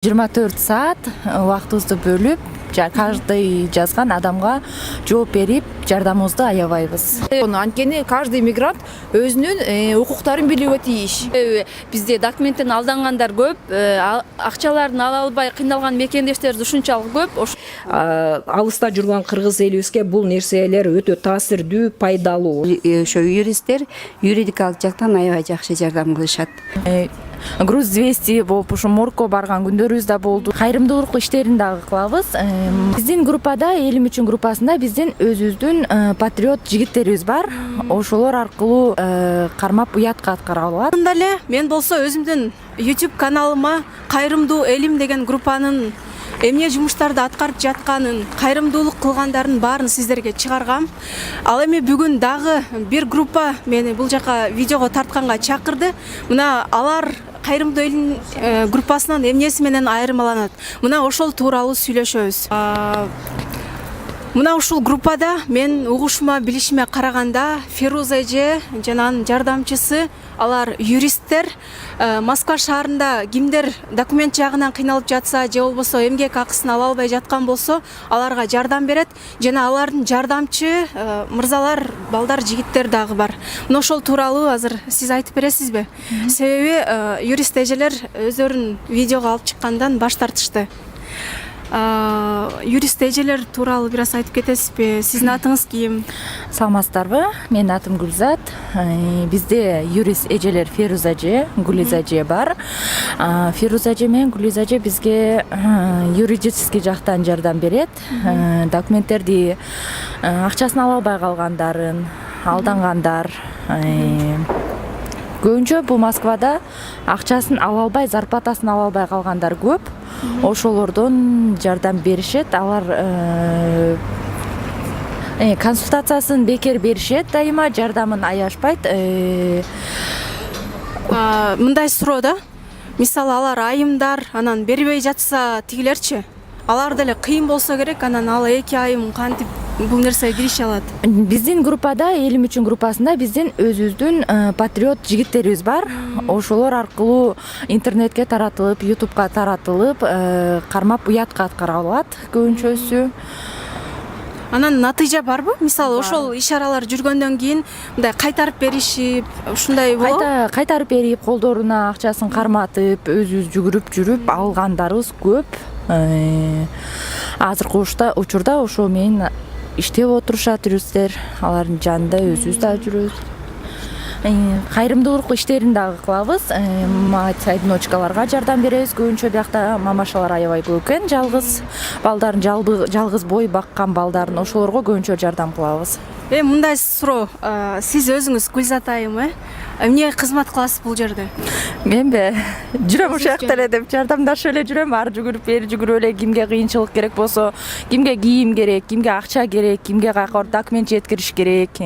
24 saat убактыбызды бөлүп, каждый жазган адамга жооп берип, жардамыбызды аябайбыз. Анткени каждый мигрант өзүнүн укуктарын билүүгө тийиш. Бизде документтен алдангандар көп, акчаларын ала албай кыйналган мекендештерибиз ушунчалык көп. Алыста жүргөн кыргыз элибизге бул нерселер өтө таасирдүү, пайдалуу. Ошо юристтер юридикалык жактан аябай жакшы жардам кылышат. Груз 200 болуп ушу моргко барган күндөрүбүз да болду. Кайрымдуулук иштерин дагы кылабыз. Биздин группада, элим үчүн группасында биздин өзүбүздүн патриот жигиттерибиз бар. Ошолор аркылуу кармап уятка аткара алат. Анда эле мен болсо өзүмдүн YouTube каналыма кайрымдуу элим деген группанын эмне жумуштарды аткарып жатканын, кайрымдуулук кылгандарын баарын сиздерге чыгаргам. Ал эми бүгүн дагы бир группа мени бул жака видеого тартканга чакырды. Мына алар кайрымдуу элим группасынан эмнеси менен айырмаланат. Мына ошол тууралуу сүйлөшөбүз. Мына ушул группада мен угушума билишиме караганда Феруза эже жана анын жардамчысы, алар юристтер. Москва шаарында кимдер документ жагынан кыйналып жатса, же болбосо эмгек акысын ала албай жаткан болсо, аларга жардам берет. Жана алардын жардамчы мырзалар, балдар, жигиттер дагы бар. Мына ошол тууралуу азыр сиз айтып бересизби? Себеби юрист эжелер өздөрүн видеого алып чыккандан баш тартышты. Юрист эжелер тууралуу бир аз айтып кетесизби? Сиздин атыңыз ким? Саламатсыздарбы? Менин атым Гүлзат. Бизде юрист эжелер Феруза эже, Гүлиза эже бар. Феруза эже менен Гүлиза эже бизге юридический жактан жардам берет. Документтерди акчасын ала албай калгандарын, алдангандар. Көбүнчө бул Москвада акчасын ала албай, зарплатасын ала албай калгандар көп. Ошолордон жардам беришет. Алар консультациясын бекер беришет, дайыма жардамын аяшпайт. Мындай суроо да. Мисалы алар айымдар, анан бербей жатса тигилерчи? Алар деле кыйын болсо керек, анан ал 2 айым кантип бул нерсеге кирише алат? Биздин группада, элим үчүн группасында биздин өзүбүздүн патриот жигиттерибиз бар. Ошолор аркылуу интернетке таратылып, YouTubeга таратылып, кармап уятка аткара алат көбүнчөсү. Анан натыйжа барбы? Мисалы ошол ишаралар жүргөндөн кийин мындай кайтарып беришип, ушундай болобу? Кайтарып берип, колдоруна акчасын карматып, өзүбүз жүгүрүп жүрүп алгандарыбыз көп. Азыркы учурда ошо менен иштеп отурушат юристтер, алардын жанында өзүбүз да жүрөбүз. Кайрымдуулук иштерин дагы кылабыз. Мать-одиночкаларга жардам беребиз. Көбүнчө биякта мамашалар аябай көп экен, жалгыз балдарын, жалгыз бой баккан балдарын, ошолорго көбүнчө жардам кылабыз. Мындай суроо, сиз өзүңүз Гүлзат айым, эмне кызмат кыласыз бул жерде? Менби жүрөм ошол жакта эле деп жардамдашып эле жүрөм, ар жүгүрүп, бери жүгүрүп эле, кимге кыйынчылык керек болсо, кимге кийим керек, кимге акча керек, кимге кайкы документ жеткириш керек.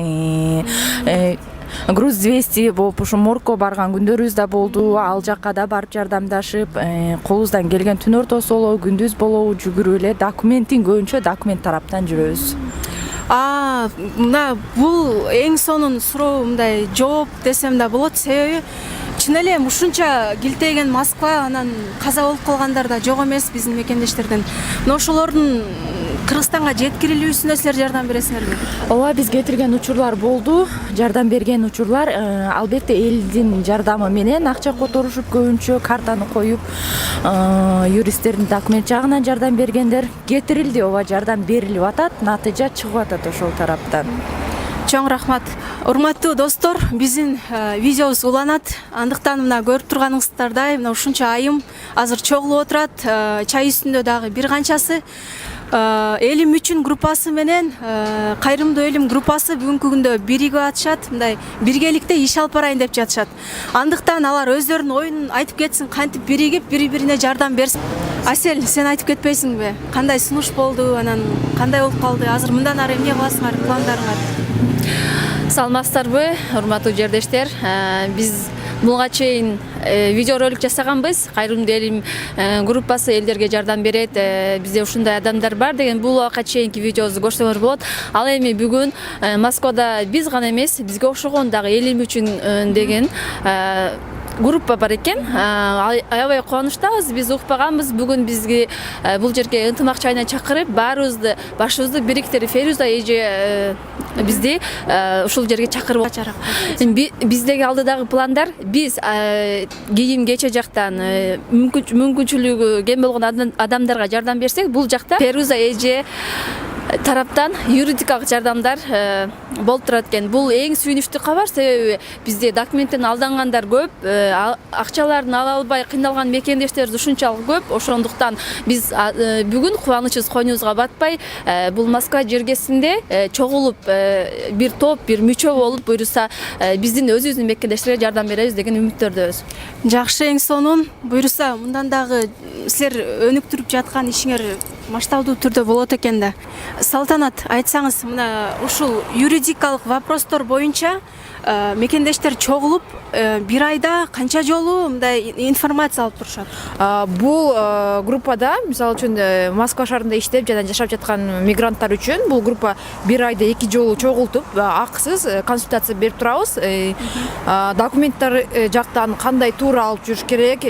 Груз 200 болуп ушу моргко барган күндөрүбүз да болду. Ал жакка да барып жардамдашып, колубуздан келген түн ортосу болобу, күндүз болобу жүгүрүп эле документин көбүнчө документ тараптан жүрөбүз. Мына бул эң сонун суроо, мындай жооп десем да болот. Себеби чын эле ушунча килтейген Москва, анан каза болуп калгандар да жок эмес биздин мекендештерден. Мына ошолордун Кыргызстанга жеткирилүүсүнө силер жардам бересиңерби? Ооба, биз кетирген учурлар болду. Жардам берген учурлар албетте элдин жардамы менен акча которушуп, көбүнчө картаны коюп, юристтердин документ жагынан жардам бергендер кетирилди. Ооба, жардам берилип атат, натыйжа чыгып атат ошол тараптан. Чоң рахмат. Урматтуу достор, биздин видеобуз уланат. Андыктан мына көрүп турганыңыздардай, мына ушунча айым азыр чогулуп отурат. Чай үстүндө дагы бир канчасы. Элим үчүн группасы менен кайрымдуу элим группасы бүгүнкү күндө биригип атышат, мындай биргеликте иш алып барайын деп жатышат. Андыктан алар өздөрүнүн оюнун айтып кетсин, кантип биригип, бири-бирине жардам берсин. Асель, сен айтып кетпейсиңби? Кандай сунуш болду, анан кандай болуп калды? Азыр мындан ары эмне кыласыңар, пландарыңар? Саламатсыздарбы, урматтуу жердештер? Биз буга чейин видео ролик жасаганбыз. Кайрымдуу элим группасы элдерге жардам берет. Бизде ушундай адамдар бар деген буга чейинки видеобузду көрсөңөр болот. Ал эми бүгүн Москвада биз гана эмес, бизге окшогон дагы элим үчүн деген группа бар экен. Аябай кубанычтабыз, биз укпаганбыз. Бүгүн бизге бул жерге ынтымак чайына чакырып, баарыбызды башыбызды бириктирип Феруза эже бизди ушул жерге чакырып биздеги алдыдагы пландар биз кийим кече жактан мүмкүнчүлүгү кем болгон адамдарга жардам берсек, бул жакта Феруза эже тараптан юридикалык жардамдар болуп турат экен. Бул эң сүйүнүчтүү кабар, себеби бизде документтен алдангандар көп, акчаларын ала албай кыйналган мекендештерибиз ушунчалык көп. Ошондуктан биз бүгүн кубанычыбыз койнубузга батпай, бул Москва жергесинде чогулуп бир топ, бир мүчө болуп, буюрса биздин өзүбүздүн мекендештерге жардам беребиз деген үмүттөрдөбүз. Жакшы, эң сонун. Буюрса мындан дагы силер өнүктүрүп жаткан ишиңер масштабдуу түрдө болот экен да. Салтанат, айтсаңыз, мына ушул юридикалык вопростор боюнча мекендештер чогулуп бир айда канча жолу мындай информация алып турушат? Бул группада, мисалы үчүн Москва шаарында иштеп жана жашап жаткан мигранттар үчүн бул группа бир айда 2 жолу чогултуп, акысыз консультация берип турабыз. Документтер жактан кандай туура алып жүрүш керек,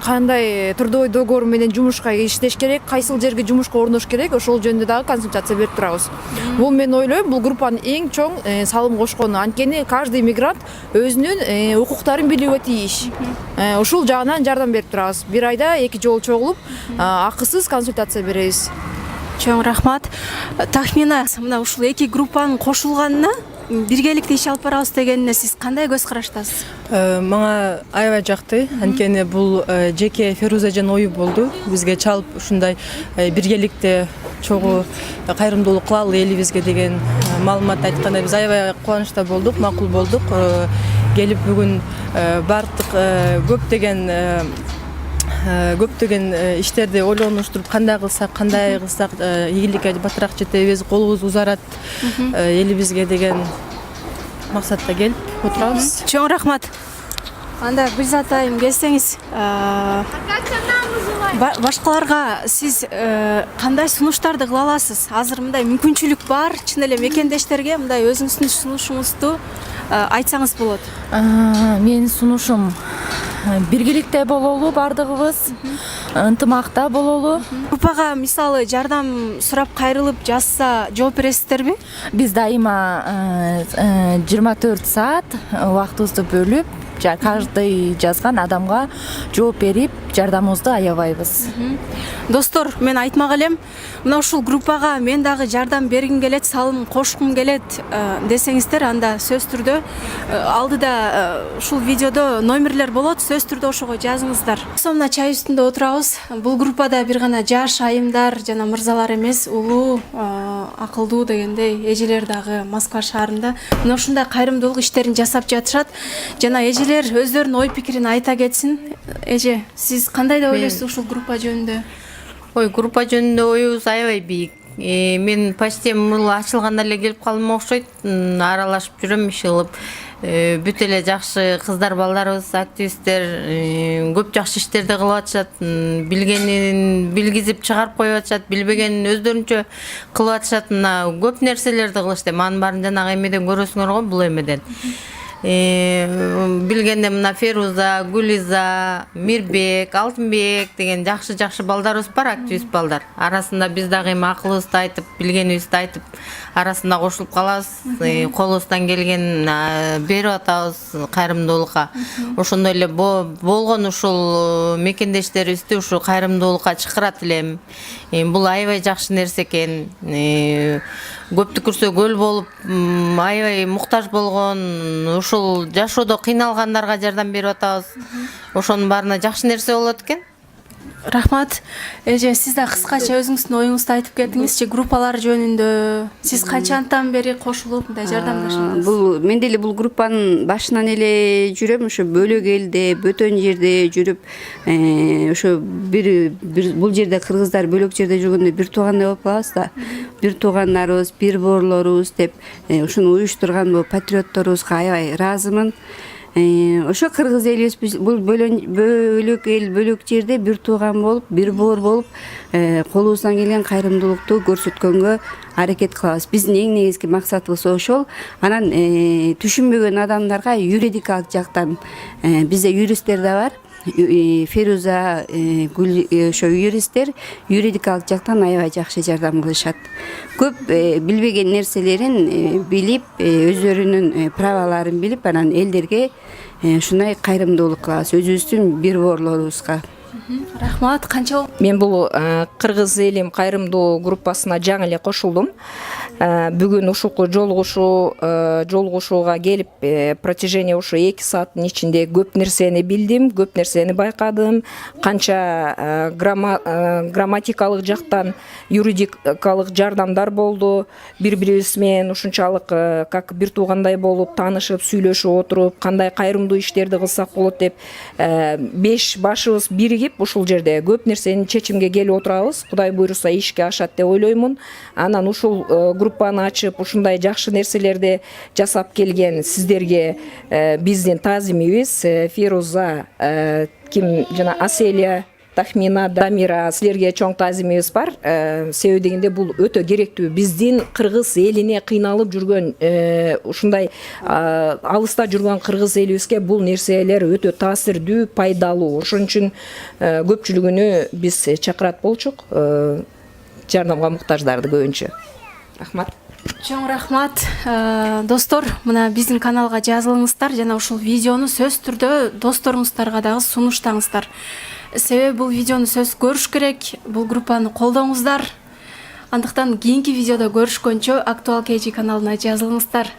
кандай трудовой договор менен жумушка иштеш керек, кайсыл жерге жумушка орнош керек, ошол жөнүндө дагы консультация берип турабыз. Бул мен ойлойм, бул группанын эң чоң салым кошкону. Анткени каждый мигрант өзүнүн укуктарын билүүгө тийиш. Ушул жагынан жардам берип турабыз. Бир айда 2 жолу чогулуп, акысыз консультация беребиз. Чоң рахмат. Тахмина, мына ушул 2 группанын кошулганына, биргеликте иш алып барабыз дегенине сиз кандай көз караштасыз? Мага аябай жакты. Анткени бул жеке Феруза эженин ою болду. Бизге чалып ушундай биргеликте чогуу кайрымдуулук кылалы элибизге деген маалымат айтканда биз аябай кубанычта болдук, макул болдук. Келип бүгүн бардык көптөгөн иштерди ойлонуштуруп, кандай кылсак ийгиликке батыраак жетебиз, колубуз узарат элибизге деген максатта келип отурабыз. Чоң рахмат. Анда Гүлзат айым, келсеңиз, башкаларга сиз кандай сунуштарды кыла аласыз? Азыр мындай мүмкүнчүлүк бар, чын эле мекендештерге мындай өзүңүздүн сунушуңузду айтсаңыз болот. Менин сунушум биргеликте бололу, бардыгыбыз ынтымакта бололу. Группага мисалы жардам сурап кайрылып жазса жооп бересиздерби? Биз дайыма 24 саат убактыбызды бөлүп, каждый жазган адамга жооп берип, жардамыбызды аябайбыз. Достор, мен айтмак элем, мына ушул группага мен дагы жардам бергим келет, салым кошкум келет десеңиздер, анда сөз түрдө алдыда ушул видеодо номерлер болот, сөз түрдө ошого жазыңыздар. Мына чай үстүндө отурабыз. Бул группада бир гана жаш айымдар жана мырзалар эмес, улуу, акылдуу дегендей эжелер дагы Москва шаарында мына ушундай кайрымдуулук иштерин жасап жатышат. Жана эжелер өздөрүнүн ой пикирин айта кетсин. Эже, сиз кандай деп ойлойсуз ушул группа жөнүндө? Группа жөнүндө оюбуз аябай бийик. Мен почти бул ачылганда эле келип калдым окшойт. Аралашып жүрөм, иш кылып. Бүт эле жакшы кыздар, балдарыбыз, активисттер көп жакшы иштерди кылып атышат. Билгенин билгизип чыгарып коюп атышат, билбегенин өздөрүнчө кылып атышат. Мына көп нерселерди кылышты. Манын баарын жанагы эмеден көрөсүңөр го, бул эмеден. Билгенде мына Феруза, Гулиза, Мирбек, Алтынбек деген жакшы балдарыбыз бар, активист балдар. Арасында биз дагы акылыбызды айтып, билгенибизди айтып, арасында кошулуп калабыз. Колубуздан келген берип атабыз кайрымдуулукка. Ошондой эле болгон ушул мекендештерибизди ушул кайрымдуулукка чакырат элем. Бул аябай жакшы нерсе экен. Көптү көрсө көл болуп, аябай муктаж болгон, ушул жашоодо кыйналгандарга жардам берип атабыз. Ошонун баарына жакшы нерсе болот экен. Рахмат. Эже, сиз да кыскача өзүңүздүн оюңузду айтып кетиңизчи, группалар жөнүндө. Сиз канчантан бери кошулуп мындай жардамдашасыз? Мен деле бул группанын башынан эле жүрөм, ошо бөлөк элде, бөтөн жерде жүрүп, ошо бул жерде кыргыздар бөлөк жерде жүргөндө бир туугандай болуп калабыз да. Бир туугандарыбыз, бир боорлорубуз деп ушуну уюштурган бул патриотторубузга аябай ыраазымын. Ошо кыргыз элибиз бул бөлөк эл бөлөк жерде бир тууган болуп, бир боор болуп, колубуздан келген кайрымдуулукту көрсөткөнгө аракет кылабыз. Биздин эң негизги максатыбыз ошол. Анан түшүнбөгөн адамдарга юридикалык жактан бизде юристтер да бар. Феруза, ошо юристтер юридикалык жактан аябай жакшы жардам кылышат. Көп билбеген нерселерин билип, өздөрүнүн праваларын билип, анан элдерге ушундай кайрымдуулук кылабыз өзүбүздүн бир боорлорубузга. Рахмат. Канча Мен бул кыргыз элим кайрымдуу группасына жаңы эле кошулдум. Бүгүн ушуку жолугушууга келип, протяжение ушу 2 сааттын ичинде көп нерсени билдим, көп нерсени байкадым. Канча грамматикалык жактан юридикалык жардамдар болду. Бири-бирибиз менен ушунчалык как бир туугандай болуп, таанышып, сүйлөшүп отуруп, кандай кайрымдуу иштерди кылсак болот деп 5 башыбыз биригип ушул жерде көп нерсени чечимге келип отурабыз. Кудай буйруса ишке ашат деп ойлоймун. Анан ушул группаны ачып, ушундай жакшы нерселерди жасап келген сиздерге биздин таазимибиз. Феруза, ким жана Аселия, Тахмина, Дамира, силерге чоң таазимибиз бар. Себеби дегенде бул өтө керектүү. Биздин кыргыз элине кыйналып жүргөн, ушундай алыста жүргөн кыргыз элибизге бул нерселер өтө таасирдүү, пайдалуу. Ошон үчүн көпчүлүгүнү биз чакырат болчук. Жардамга муктаждарды көбүнчө. Рахмат. Чоң рахмат. Достор, мына биздин каналга жазылыңыздар жана ушул видеону сөз түрдө досторуңуздарга дагы сунуштаңыздар. Себеби бул видеону сөз көрүш керек, бул группаны колдоңуздар. Андыктан кийинки видеодо көрүшкөнчө Актуал KG каналына жазылыңыздар.